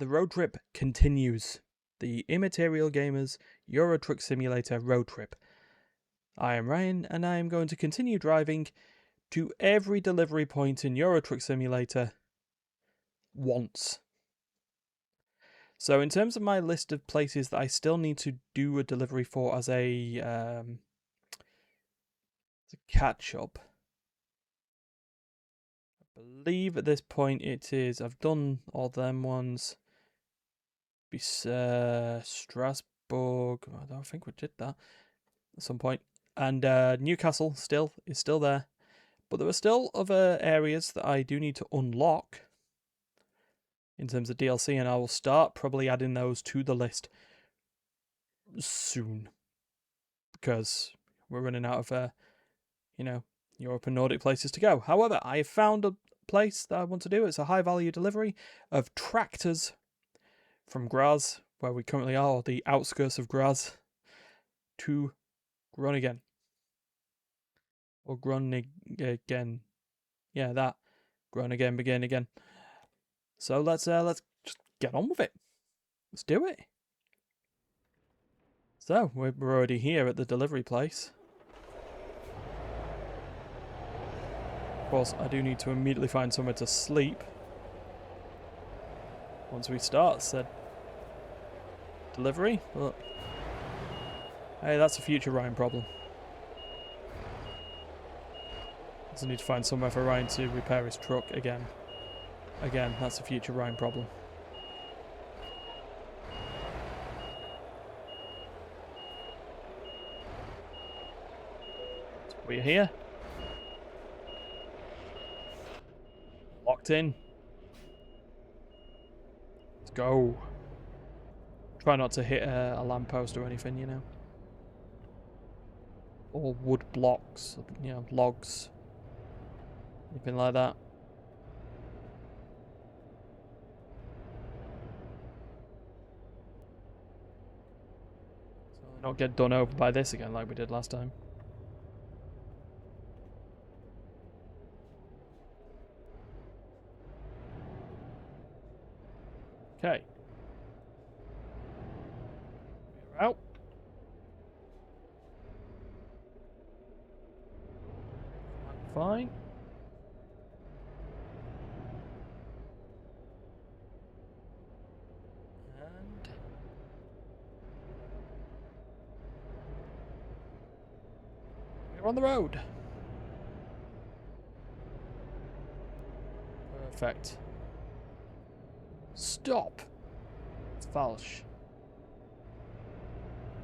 The road trip continues. The Immaterial Gamers Euro Truck Simulator road trip. I am Ryan, and I am going to continue driving to every delivery point in Euro Truck Simulator once. So in terms of my list of places that I still need to do a delivery for as a catch-up, I believe at this point it is, I've done all them ones. Strasbourg, I don't think we did that at some point. And Newcastle is still there. But there are still other areas that I do need to unlock in terms of DLC, and I will start probably adding those to the list soon. Because we're running out of, Europe and Nordic places to go. However, I have found a place that I want to do. It's a high-value delivery of tractors from Graz, where we currently are, or the outskirts of Graz, to Groningen. Or Groningen. Yeah, that. Groningen, begin again. So let's just get on with it. Let's do it. So, we're already here at the delivery place. Of course, I do need to immediately find somewhere to sleep once we start said delivery, but hey, that's a future Ryan problem. Also need to find somewhere for Ryan to repair his truck again. Again, that's a future Ryan problem. So we're here. Locked in. Let's go. Try not to hit a lamppost or anything, you know. Or wood blocks, logs. Anything like that. So not get done over by this again like we did last time. Okay. We're out. Fine. And we're on the road. Perfect. Stop. It's falsch.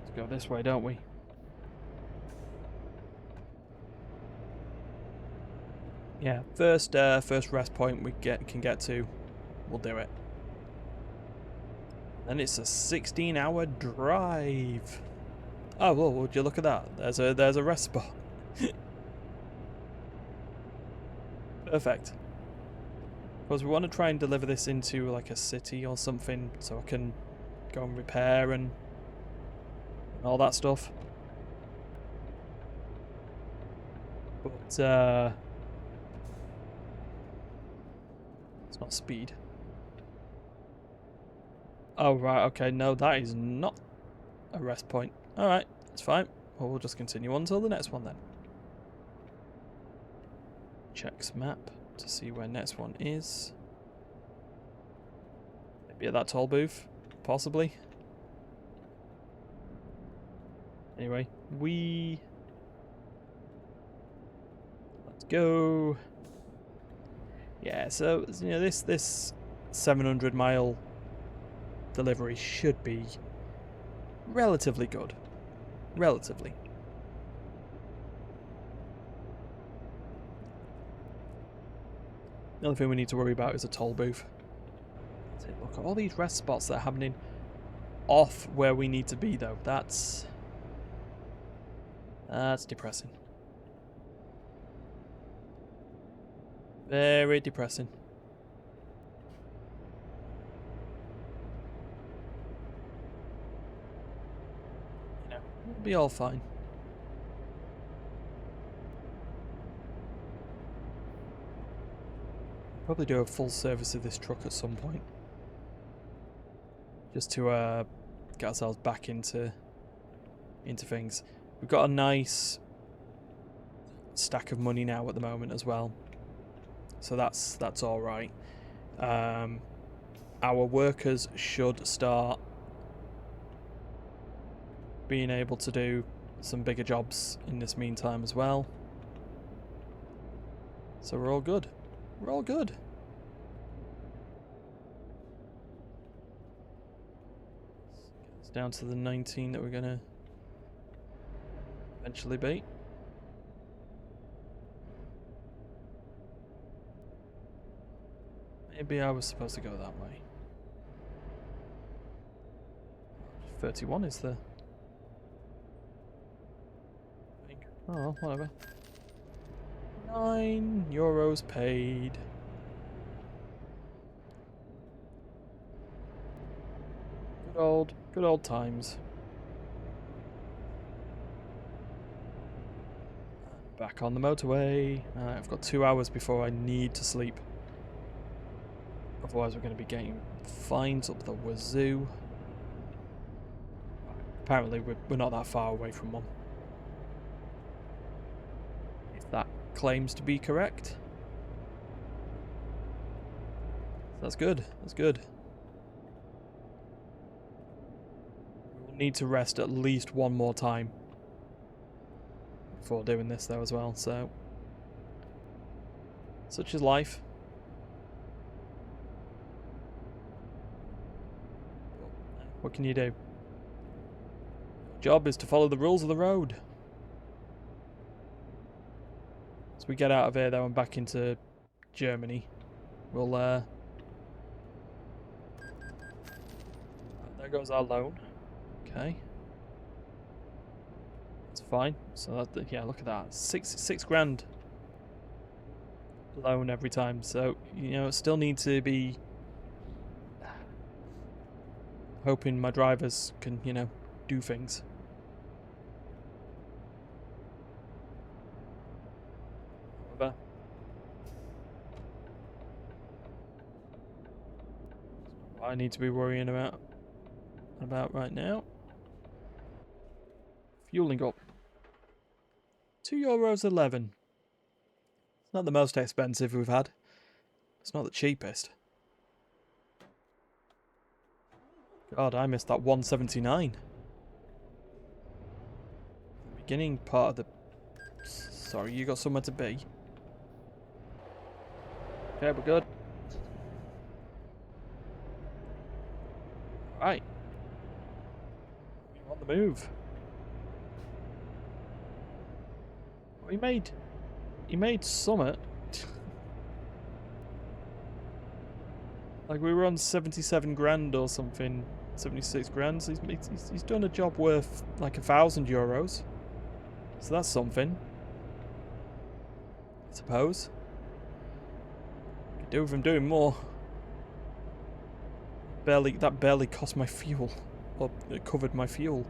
Let's go this way, don't we? Yeah, first rest point we can get to, we'll do it. Then it's a 16-hour drive. Oh, well, would you look at that? There's a rest spot. Perfect. Because we want to try and deliver this into like a city or something, so I can go and repair and all that stuff. But it's not speed. Oh right, okay, no, that is not a rest point. Alright, it's fine. Well, we'll just continue on till the next one then. Checks map to see where next one is. Maybe at that toll booth, possibly. Anyway, let's go. Yeah, so this 700-mile delivery should be relatively good. Relatively. The only thing we need to worry about is a toll booth. Look at all these rest spots that are happening off where we need to be, though. That's depressing. Very depressing. We'll be all fine. Probably do a full service of this truck at some point. just to get ourselves back into things. We've got a nice stack of money now at the moment as well, so that's all right. Our workers should start being able to do some bigger jobs in this meantime as well, so we're all good. We're all good. It's down to the 19 that we're gonna eventually beat. Maybe I was supposed to go that way. 31 is the thing. Oh, whatever. €9 paid. Good old times. Back on the motorway. I've got 2 hours before I need to sleep. Otherwise we're going to be getting fines up the wazoo. Apparently we're not that far away from one. If that claims to be correct. That's good. That's good. We'll need to rest at least one more time before doing this though as well, so such is life. What can you do? Job is to follow the rules of the road. As we get out of here though and back into Germany, we'll there goes our loan. Okay. That's fine. So that, yeah, look at that. Six grand loan every time. So, you know, still need to be hoping my drivers can, you know, do things. However, I need to be worrying about right now. Fueling up. €2.11. It's not the most expensive we've had. It's not the cheapest. God, I missed that 179. The beginning part of the... Sorry, you got somewhere to be. Okay, we're good. Right. We're on the move. Well, he made Summit. Like we were on 77 grand or something, 76 grand. So he's done a job worth like €1,000. So that's something, I suppose. Could do with him doing more. That barely cost my fuel, or it covered my fuel.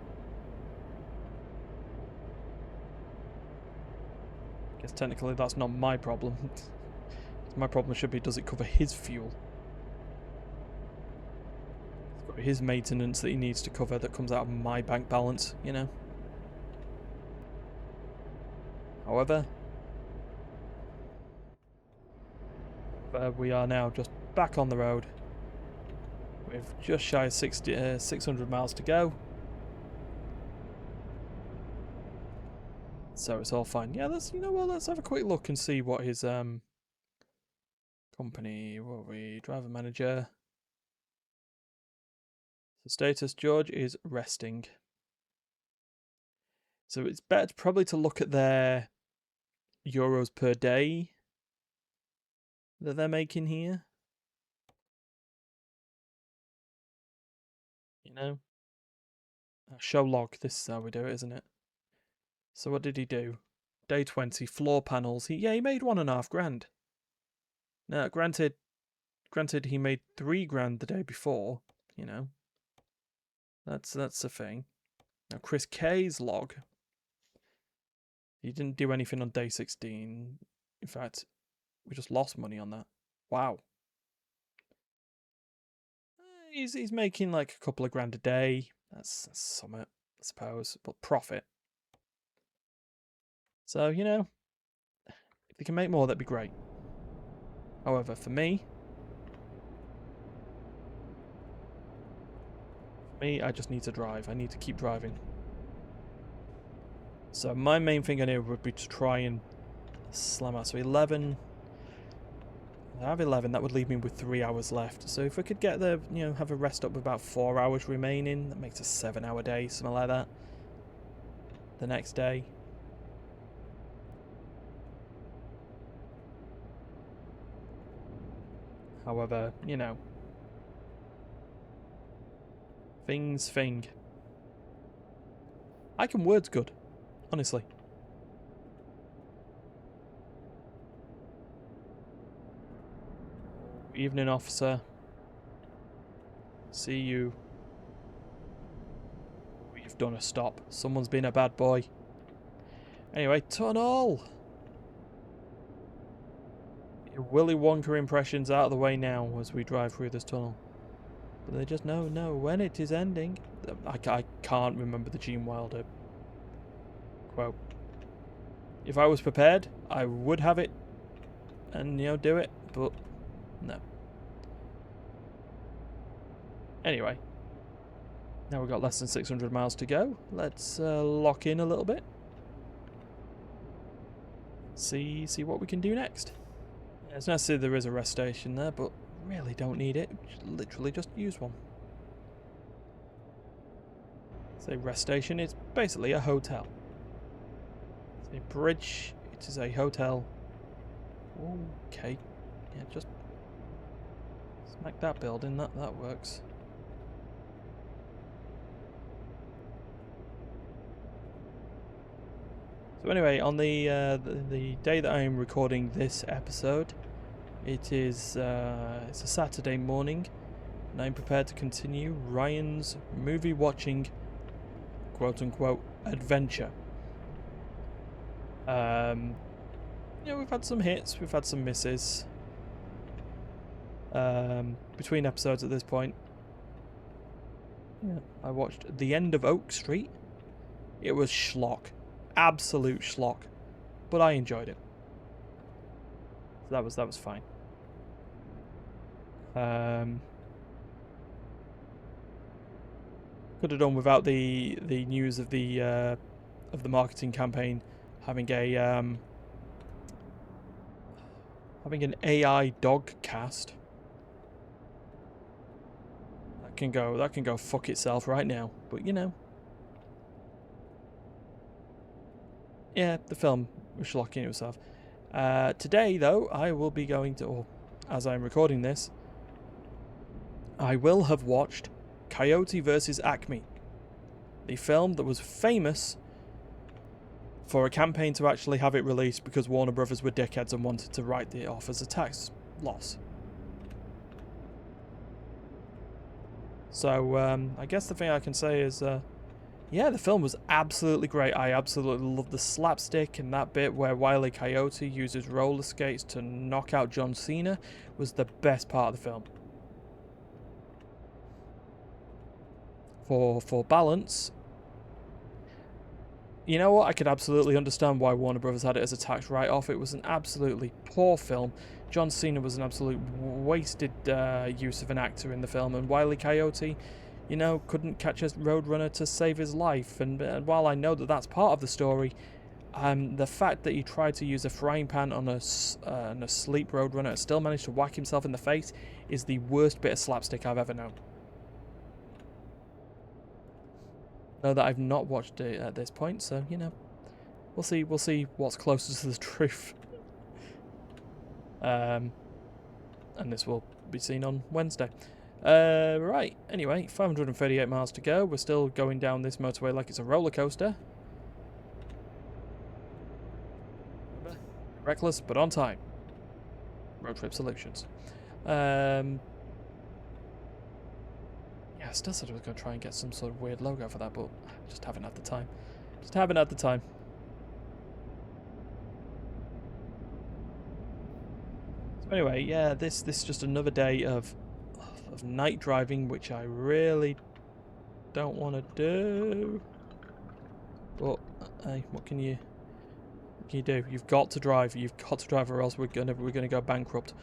I guess technically that's not my problem. My problem should be, does it cover his fuel? It's got his maintenance that he needs to cover that comes out of my bank balance, you know. However, we are now just back on the road. We've just shy of 600 miles to go. So it's all fine. Yeah, you know what, let's have a quick look and see what his company, what are we, driver manager. So status, George is resting. So it's better probably to look at their euros per day that they're making here. You know? Show log, this is how we do it, isn't it? So what did he do? Day 20, floor panels. He made £1.5 grand. Now, granted he made £3 grand the day before, you know. That's the thing. Now Chris K's log. He didn't do anything on day 16. In fact, we just lost money on that. Wow. He's making like a couple of grand a day. That's something, I suppose, but profit. So, you know, if they can make more, that'd be great. However, for me, I just need to drive. I need to keep driving. So my main thing on here would be to try and slam out. So 11. I have 11. That would leave me with 3 hours left. So if we could get there, you know, have a rest up with about 4 hours remaining, that makes a 7-hour day, something like that. The next day. However, you know, thing. I can words good, honestly. Evening, officer. See you. We've done a stop. Someone's been a bad boy. Anyway, tunnel! Your Willy Wonka impressions out of the way now as we drive through this tunnel. But they just know when it is ending. I can't remember the Gene Wilder quote. If I was prepared, I would have it and, you know, do it, but no. Anyway, now we've got less than 600 miles to go. Let's lock in a little bit. See what we can do next. It's nice to see there is a rest station there, but really don't need it. Literally just use one. It's a rest station. It's basically a hotel. It's a bridge. It is a hotel. Okay. Yeah, just smack that building. That works. So anyway, on the day that I am recording this episode, it is it's a Saturday morning, and I'm prepared to continue Ryan's movie watching, quote unquote, adventure. Yeah, we've had some hits, we've had some misses. Between episodes at this point. Yeah, I watched The End of Oak Street. It was schlock. Absolute schlock. But I enjoyed it. So that was fine. Could have done without the news of the marketing campaign having an AI dog cast. That can go fuck itself right now. But you know. Yeah, the film was shocking itself. Today though, I will be going to, or as I'm recording this, I will have watched Coyote vs. Acme, the film that was famous for a campaign to actually have it released because Warner Brothers were dickheads and wanted to write it off as a tax loss. So I guess the thing I can say is, yeah, the film was absolutely great. I absolutely loved the slapstick, and that bit where Wile E. Coyote uses roller skates to knock out John Cena was the best part of the film. For balance, you know what? I could absolutely understand why Warner Brothers had it as a tax write-off. It was an absolutely poor film. John Cena was an absolute wasted use of an actor in the film, and Wile E. Coyote, you know, couldn't catch a roadrunner to save his life. And while I know that that's part of the story, the fact that he tried to use a frying pan on a sleep roadrunner and still managed to whack himself in the face is the worst bit of slapstick I've ever known. Know that I've not watched it at this point, so you know, we'll see what's closest to the truth. And this will be seen on Wednesday. Right, anyway, 538 miles to go. We're still going down this motorway like it's a roller coaster. Reckless, but on time. Road Trip Solutions. Yeah, I still said I was going to try and get some sort of weird logo for that, but I just haven't had the time. Just haven't had the time. So anyway, yeah, this is just another day of of night driving, which I really don't want to do. But hey, what can you do? You've got to drive. You've got to drive, or else we're gonna go bankrupt.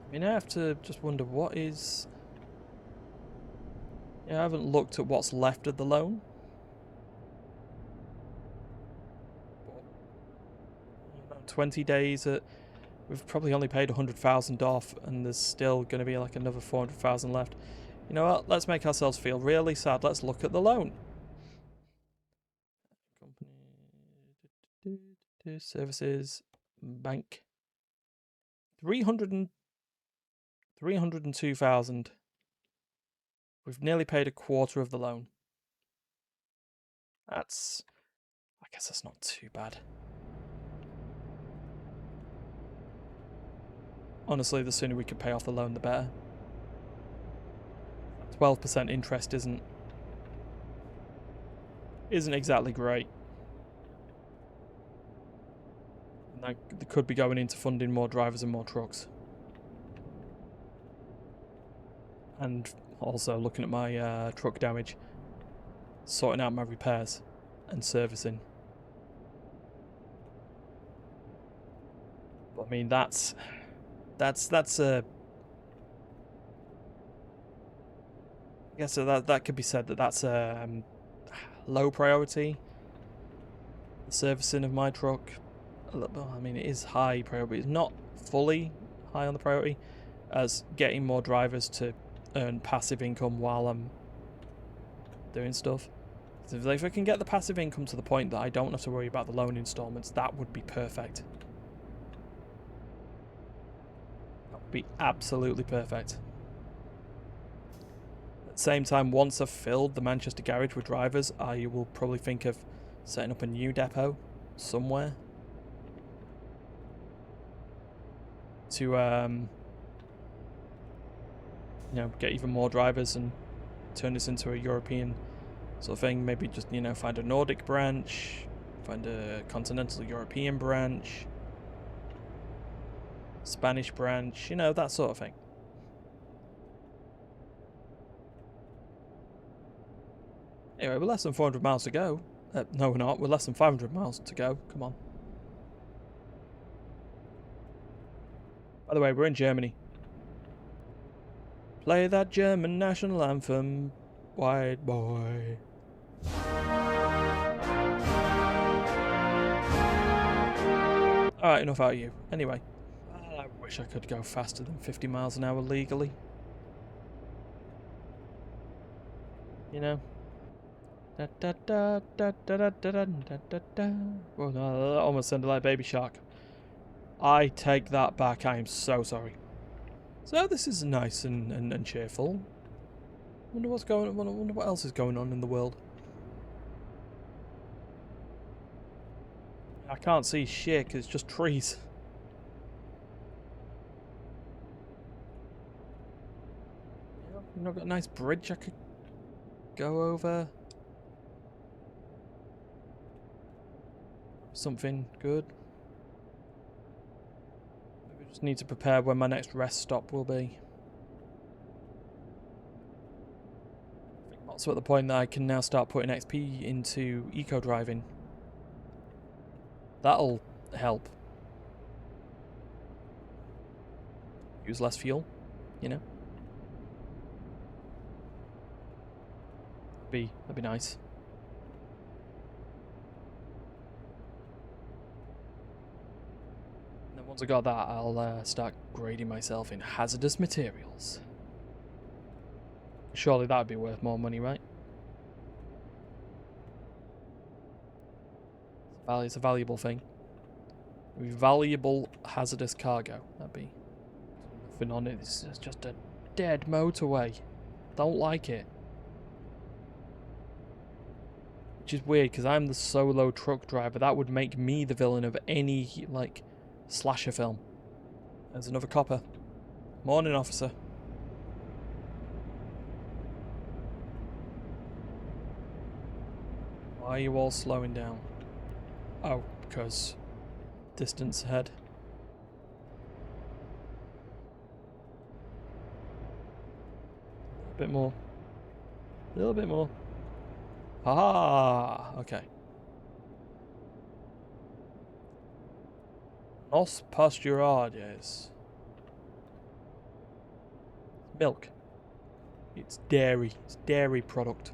I mean, I have to just wonder what is. Yeah, I haven't looked at what's left of the loan. 20 days at. We've probably only paid 100,000 off, and there's still going to be like another 400,000 left. You know what? Let's make ourselves feel really sad. Let's look at the loan. Company services bank 302,000. We've nearly paid a quarter of the loan. I guess that's not too bad. Honestly, the sooner we can pay off the loan, the better. 12% interest isn't exactly great. And that could be going into funding more drivers and more trucks. And also looking at my truck damage, sorting out my repairs and servicing. But I mean, that's a. I guess that could be said that's a low priority. The servicing of my truck. I mean, it is high priority. It's not fully high on the priority as getting more drivers to earn passive income while I'm doing stuff. So if I can get the passive income to the point that I don't have to worry about the loan installments, that would be perfect. That would be absolutely perfect. At the same time, once I've filled the Manchester garage with drivers, I will probably think of setting up a new depot somewhere to you know, get even more drivers and turn this into a European sort of thing. Maybe just, you know, find a Nordic branch, find a continental European branch, Spanish branch, you know, that sort of thing. Anyway, we're less than 400 miles to go. No, we're not. We're less than 500 miles to go. Come on. By the way, we're in Germany. Play that German national anthem, white boy. Alright, enough out of you. Anyway, I wish I could go faster than 50 miles an hour legally. You know? Da da da da da da da da da da. Well, no, that almost sounded like Baby Shark. I take that back. I am so sorry. So this is nice and cheerful. Wonder what's going on. Wonder what else is going on in the world. I can't see shit because it's just trees. You've not got a nice bridge I could go over. Something good. Maybe I just need to prepare when my next rest stop will be. I'm also at the point that I can now start putting XP into eco driving. That'll help. Use less fuel, you know. That'd be nice. And then once I got that, I'll start grading myself in hazardous materials. Surely that would be worth more money, right? It's a valuable thing. Valuable hazardous cargo. That'd be nothing on it. This is just a dead motorway. Don't like it. Which is weird because I'm the solo truck driver. That would make me the villain of any, like, slasher film. There's another copper. Morning, officer. Why are you all slowing down? Oh, because distance ahead. bit more. A little bit more. Ah, okay. Nos pasturadas. Milk. It's dairy. It's dairy product.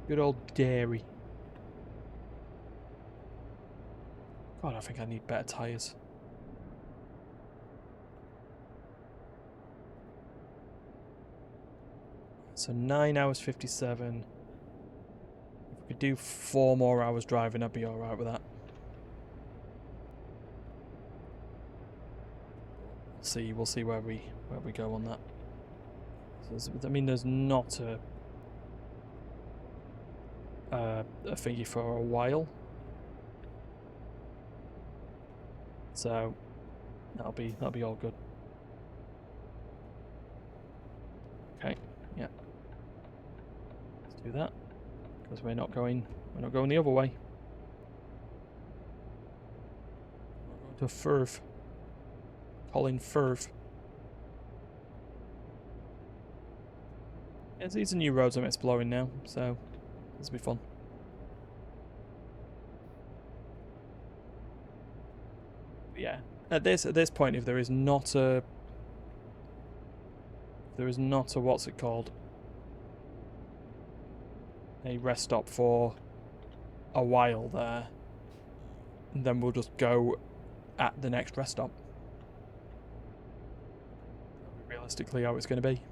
Good old dairy. God, I think I need better tyres. So 9 hours 57. If we could do 4 more hours driving, I'd be alright with that. We'll see where we go on that. So I mean, there's not a thingy for a while. So that'll be all good. Okay, yeah. Let's do that. Because we're not going the other way. We're going to Firth. Colin Firth. Yeah, these are new roads I'm exploring now, so this will be fun. But yeah, at this point, if there is not a what's it called, a rest stop for a while there, then we'll just go at the next rest stop. Realistically, how it's going to be.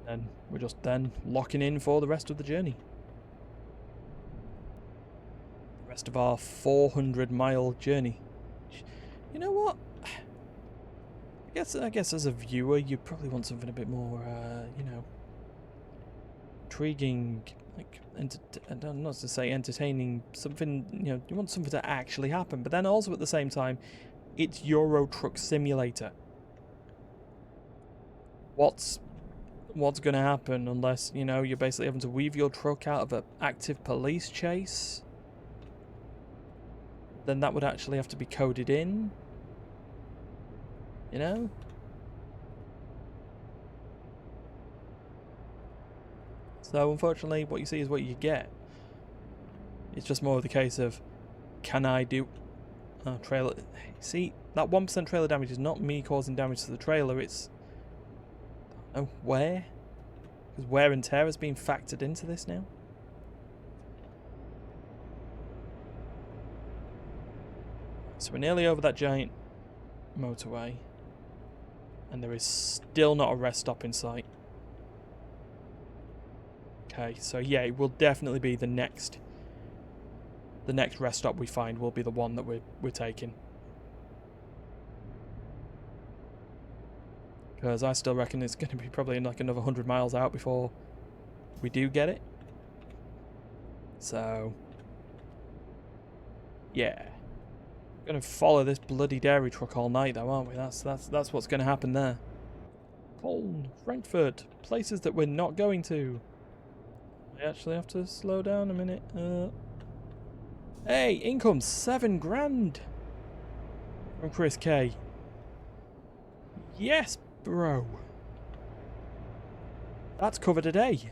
And we're just then locking in for the rest of the journey. The rest of our 400-mile journey. You know what? I guess as a viewer, you probably want something a bit more, you know, intriguing, like, I don't know what to say, entertaining. Something, you know, you want something to actually happen. But then also at the same time, it's Euro Truck Simulator. What's going to happen unless, you know, you're basically having to weave your truck out of an active police chase? Then that would actually have to be coded in. You know? So unfortunately, what you see is what you get. It's just more of the case of, can I do trailer? See, that 1% trailer damage is not me causing damage to the trailer. It's wear, because wear and tear has been factored into this now. So we're nearly over that giant motorway, and there is still not a rest stop in sight. Okay, so yeah, it will definitely be the next rest stop we find will be the one that we're taking. Because I still reckon it's going to be probably like another 100 miles out before we do get it. So yeah, we're going to follow this bloody dairy truck all night though, aren't we? That's what's going to happen there. Cologne, Frankfurt, places that we're not going to. I actually have to slow down a minute. Hey, income 7 grand from Chris K. Yes, bro. That's covered a day.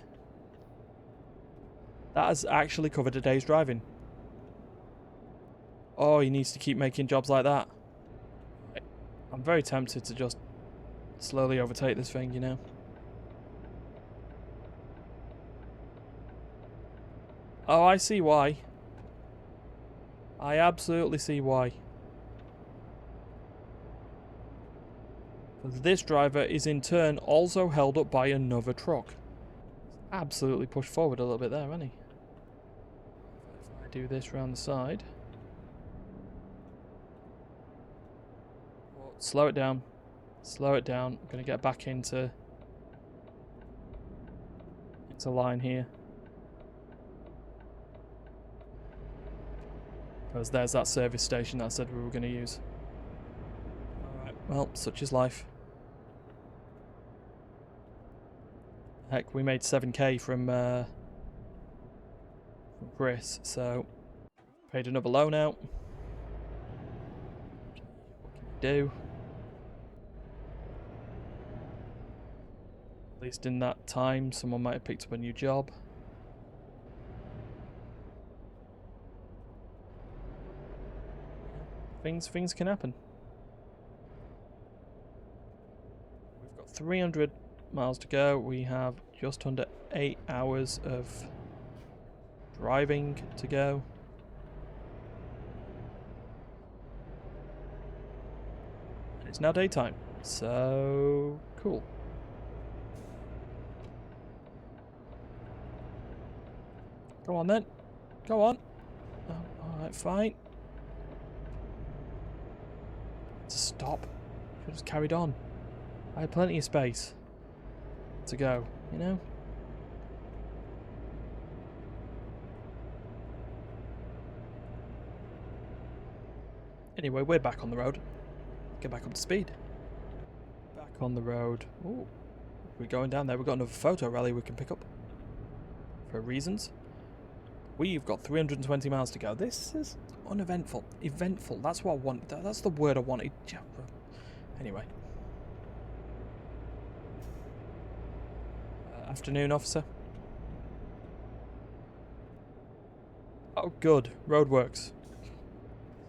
That has actually covered a day's driving. Oh, he needs to keep making jobs like that. I'm very tempted to just slowly overtake this thing, you know. Oh, I see why. I absolutely see why. This driver is in turn also held up by another truck. Absolutely pushed forward a little bit there, hasn't he? If I do this round the side. Slow it down. Slow it down. I'm going to get back into line here. Because there's that service station that I said we were going to use. Alright, well, such is life. Heck, we made 7k from Chris, so paid another loan out. do. At least in that time, someone might have picked up a new job. Things can happen. We've got 300 miles to go. We have just under 8 hours of driving to go. And it's now daytime, so cool. Go on then. Go on. Oh, alright, fine. To stop. Should have just carried on. I had plenty of space to go, you know? Anyway, we're back on the road. Get back up to speed. Back on the road. Ooh, we're going down there. We've got another photo rally we can pick up. For reasons. We've got 320 miles to go. This is uneventful. Eventful. That's what I want. That's the word I wanted. Anyway. Afternoon, officer. Oh, good. Roadworks.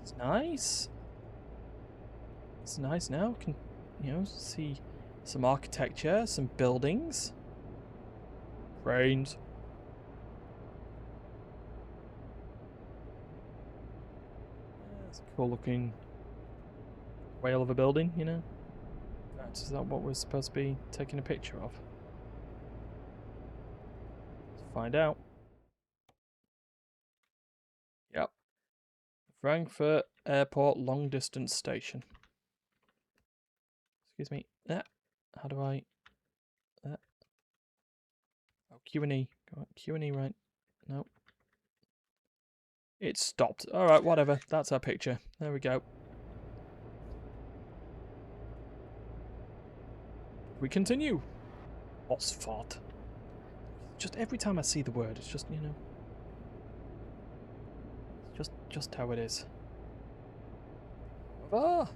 It's nice. It's nice now. Can, you know, see some architecture, some buildings. Cranes. It's a cool looking whale of a building, you know. Is that what we're supposed to be taking a picture of? Let's find out. Yep. Frankfurt Airport Long Distance Station. Excuse me. How do I... Oh, Q&E. Go on, Q&E, right? No. It stopped. Alright, whatever. That's our picture. There we go. We continue. Ausfahrt. Just every time I see the word, it's just, you know... Just how it is. Ah!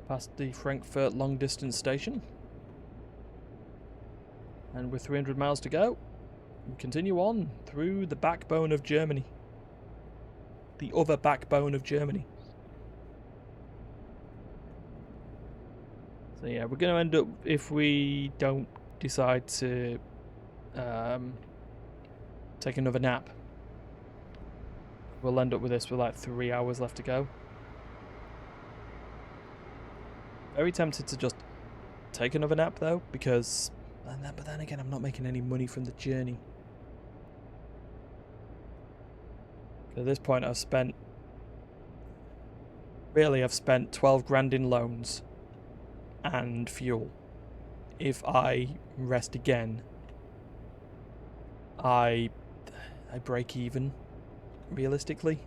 Past the Frankfurt long distance station. And with 300 miles to go, we continue on through the backbone of Germany. The other backbone of Germany. So yeah, we're going to end up, if we don't decide to take another nap, we'll end up with this with like 3 hours left to go. Very tempted to just take another nap though, because... But then again, I'm not making any money from the journey. At this point, I've spent 12 grand in loans and fuel. If I rest again, I break even, realistically.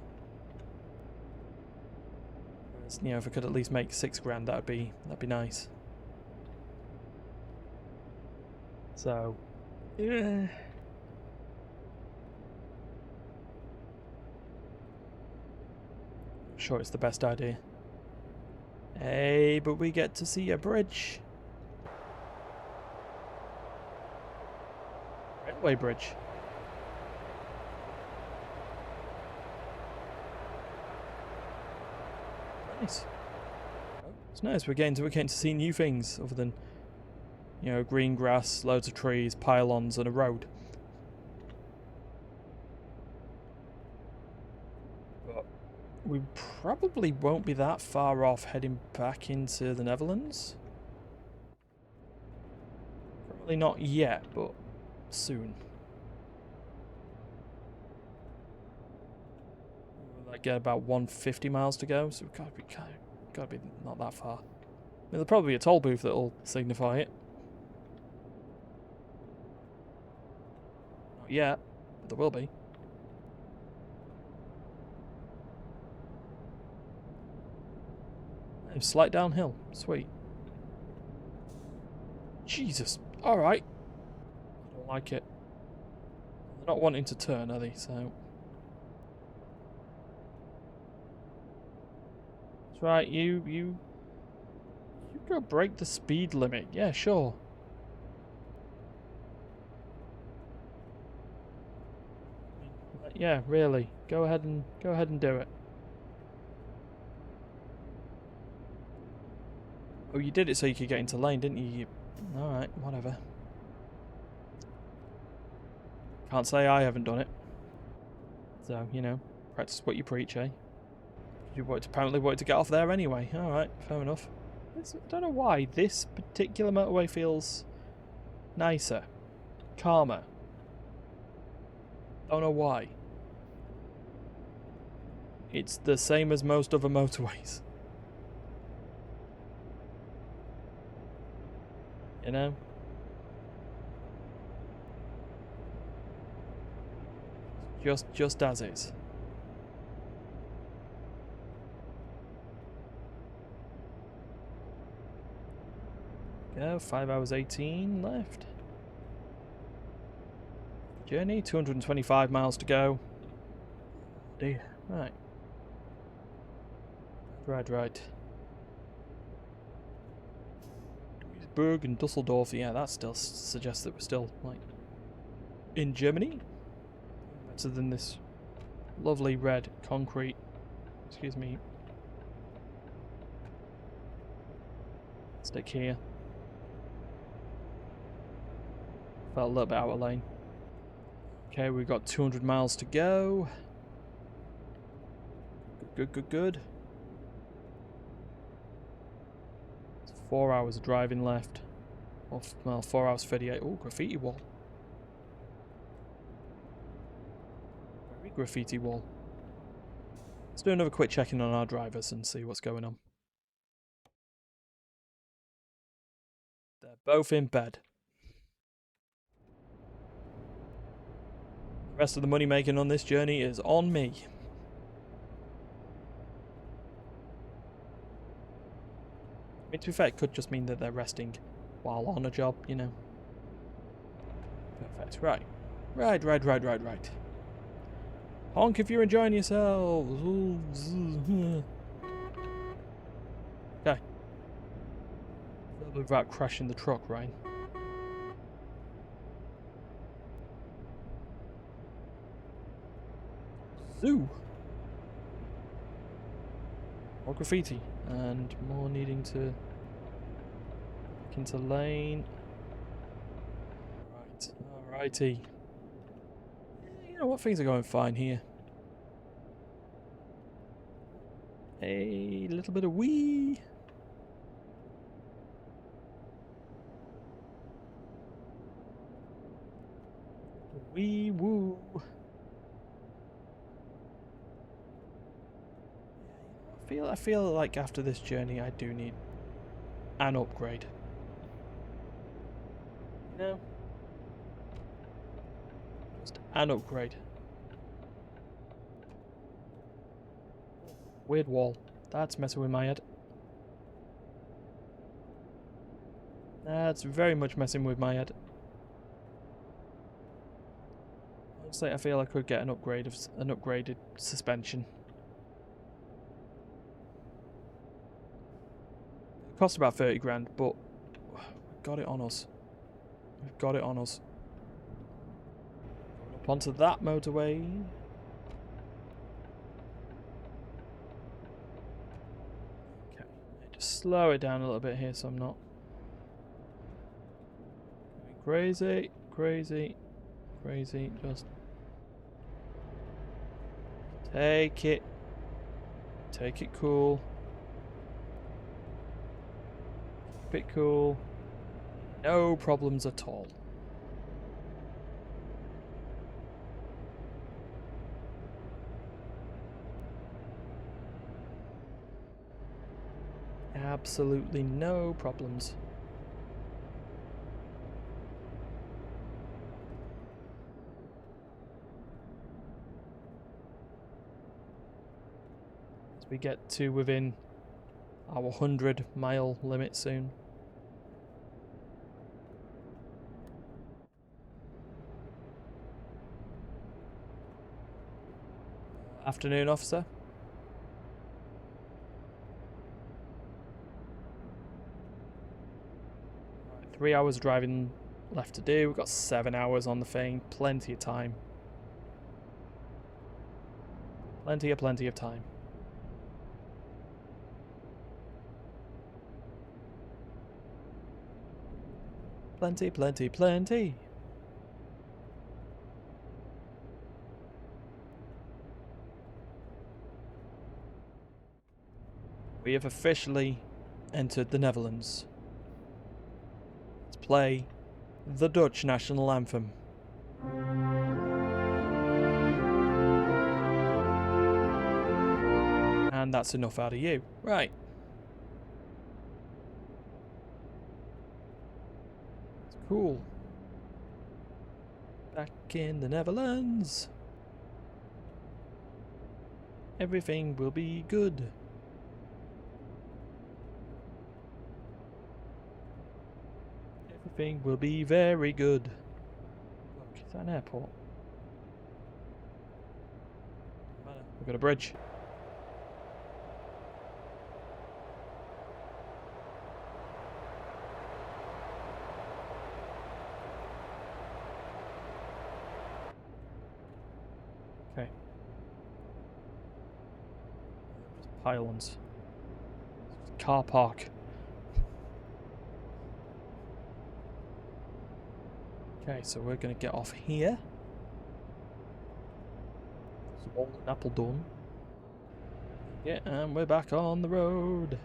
You know, if I could at least make 6 grand, that'd be nice. So, yeah. Sure, it's the best idea. Hey, but we get to see a bridge. Railway bridge. Nice. It's nice. We're getting to see new things other than, you know, green grass, loads of trees, pylons, and a road. But we probably won't be that far off heading back into the Netherlands. Probably not yet, but soon. We'll like get about 150 miles to go, so we've gotta be not that far. I mean, there'll probably be a toll booth that'll signify it. Not yet, but there will be. A slight downhill. Sweet. Jesus. Alright. I don't like it. They're not wanting to turn, are they? So... right. You go break the speed limit. Yeah, sure. Yeah, really. Go ahead and do it. Oh, you did it so you could get into lane, didn't you? Alright, whatever. Can't say I haven't done it. So, you know, practice what you preach, eh? You apparently wanted to get off there anyway. Alright, fair enough. I don't know why this particular motorway feels nicer, calmer. Don't know why. It's the same as most other motorways. You know? Just as is. Go, 5 hours 18 left. Journey, 225 miles to go. Dear. Right. Right. Duisburg and Dusseldorf, yeah, that still suggests that we're still, like, in Germany. Better than this lovely red concrete, excuse me, stick here. Felt a little bit out of lane. Okay, we've got 200 miles to go. Good. It's 4 hours of driving left. Well, 4 hours 38. Oh, graffiti wall. Very graffiti wall. Let's do another quick check-in on our drivers and see what's going on. They're both in bed. The rest of the money making on this journey is on me. I mean, to be fair, it could just mean that they're resting while on a job, you know. Perfect. Right. Honk if you're enjoying yourselves. Okay. Without crashing the truck, right? Zoo. More graffiti and more needing to look into lane. Right, alrighty. You know what, things are going fine here. A little bit of wee. Wee woo. I feel like after this journey I do need an upgrade. You know? Just an upgrade. Weird wall. That's messing with my head. That's very much messing with my head. Honestly, I feel I could get an upgraded suspension. It cost about 30 grand, but we've got it on us. We've got it on us. Going up onto that motorway. Okay, just slow it down a little bit here so I'm not going crazy. Just take it cool. Keep it cool. No problems at all. Absolutely no problems. As we get to within our 100-mile limit soon. Afternoon, officer. 3 hours driving left to do. We've got 7 hours on the thing. Plenty of time. Plenty of time. Plenty. We have officially entered the Netherlands. Let's play the Dutch national anthem. And that's enough out of you. Right. It's cool. Back in the Netherlands. Everything will be good. Everything will be very good. Look, is that an airport? We've got a bridge. Okay. Pylons. Car park. Okay, so we're going to get off here. Walnut apple done. Yeah, and we're back on the road.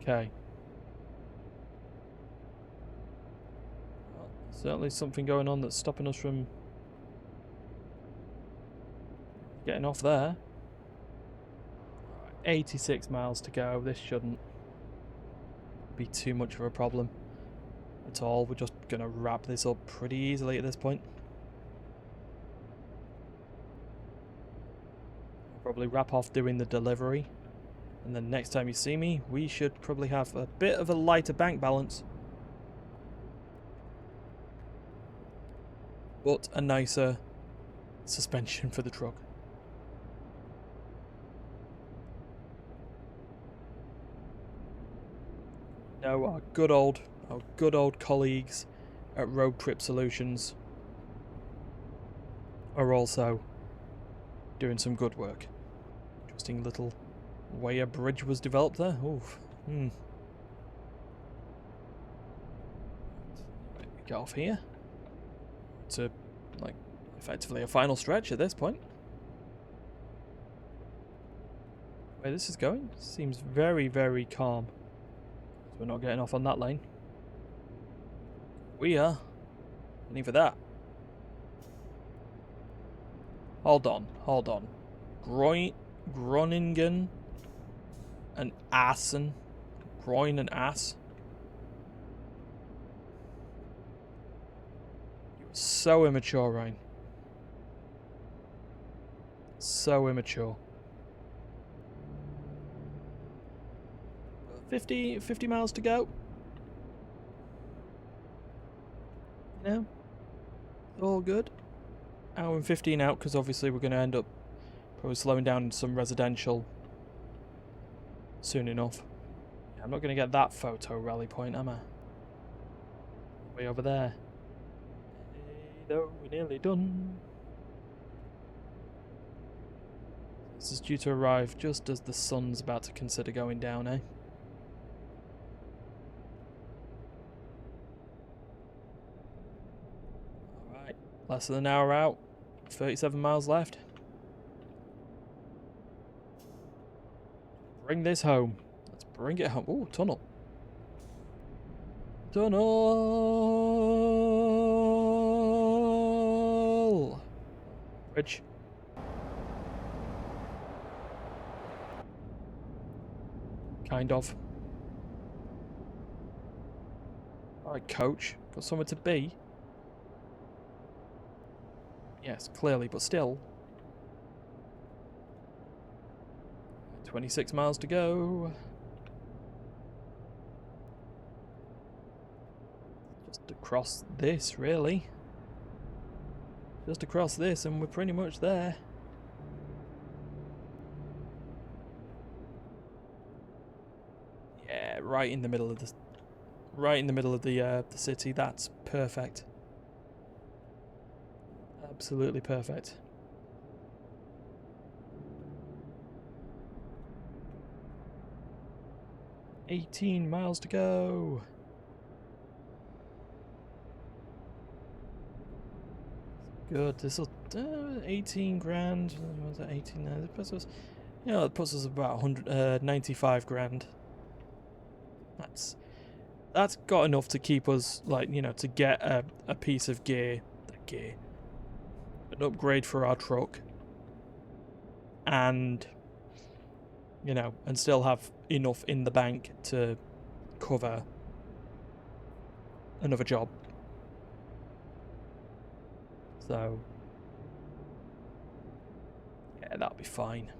Okay. Well, certainly something going on that's stopping us from getting off there. 86 miles to go. This shouldn't be too much of a problem at all. We're just going to wrap this up pretty easily at this point. I'll probably wrap off doing the delivery. And then next time you see me, we should probably have a bit of a lighter bank balance. But a nicer suspension for the truck. No, our good old colleagues at Road Trip Solutions are also doing some good work. Interesting little way a bridge was developed there. Oof. Get off here to, like, effectively a final stretch at this point. Where this is going seems very, very calm. We're not getting off on that lane. We are. Only for that. Hold on. Groningen and Assen. Groin and Ass. You're so immature, Ryan. So immature. 50 miles to go. You know? All good. Hour and 15 out, because obviously we're going to end up probably slowing down some residential soon enough. I'm not going to get that photo rally point, am I? Way over there. Hey, though, we're nearly done. This is due to arrive just as the sun's about to consider going down, eh? Alright, less than an hour out. 37 miles left. Bring this home. Let's bring it home. Ooh, tunnel. Tunnel! Bridge. Kind of. Alright, coach. Got somewhere to be. Yes, clearly, but still. 26 miles to go. Just across this, really. Just across this, and we're pretty much there. right in the middle of the city. That's perfect. Absolutely perfect. $18 miles to go. Good. This will 18 grand. What was that? 18. It puts us, it puts us about 95 grand. That's got enough to keep us, like, to get a piece of gear, an upgrade for our truck, and and still have enough in the bank to cover another job. So yeah, that'll be fine.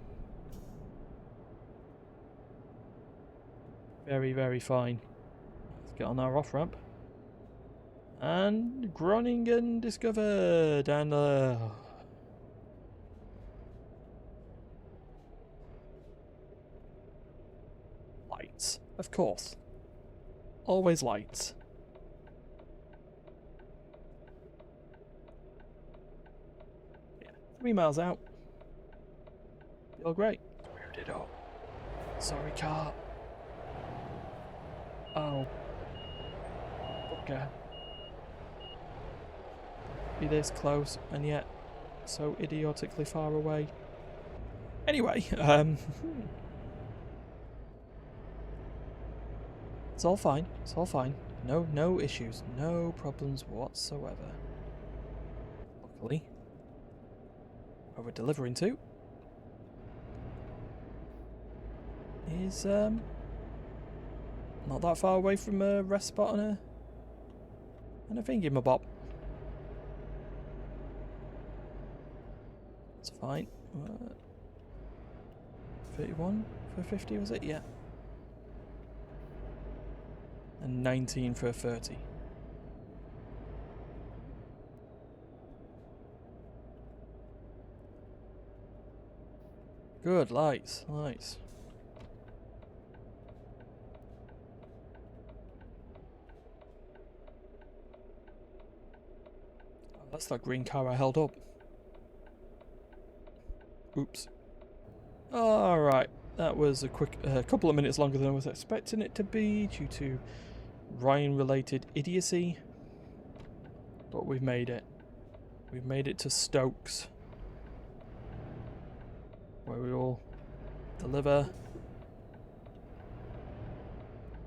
Very, very fine. Let's get on our off ramp. And Groningen discovered, and lights, of course. Always lights. Yeah, 3 miles out. Feel great. Screwed it up. Sorry, car. Oh. Okay. Be this close and yet so idiotically far away. Anyway, it's all fine. It's all fine. No issues. No problems whatsoever. Luckily, where we're delivering to is not that far away from a rest spot and a thingy-mabob. It's fine. 31 for 50, was it? Yeah. And 19 for 30. Good, lights. Oh, that's that green car I held up. Oops. Alright, that was a quick couple of minutes longer than I was expecting it to be due to Ryan-related idiocy. But we've made it. We've made it to Stokes, where we will deliver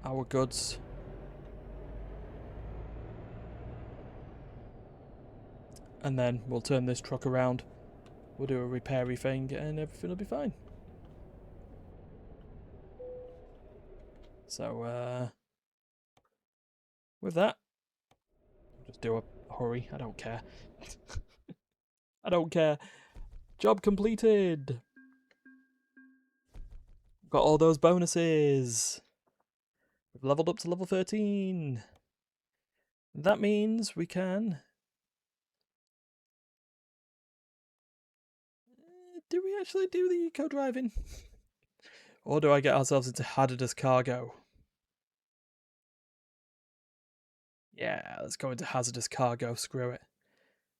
our goods. And then we'll turn this truck around. We'll do a repair-y thing and everything will be fine. So, with that, I'll just do a hurry. I don't care. I don't care. Job completed. Got all those bonuses. We've leveled up to level 13. That means we can... do we actually do the eco-driving? Or do I get ourselves into hazardous cargo? Yeah, let's go into hazardous cargo. Screw it.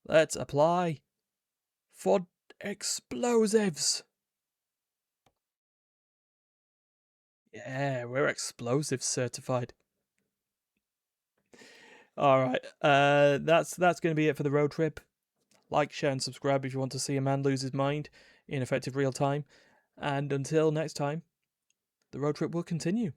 Let's apply for explosives. Yeah, we're explosives certified. Alright, that's going to be it for the road trip. Like, share and subscribe if you want to see a man lose his mind in effective real time. And until next time, the road trip will continue.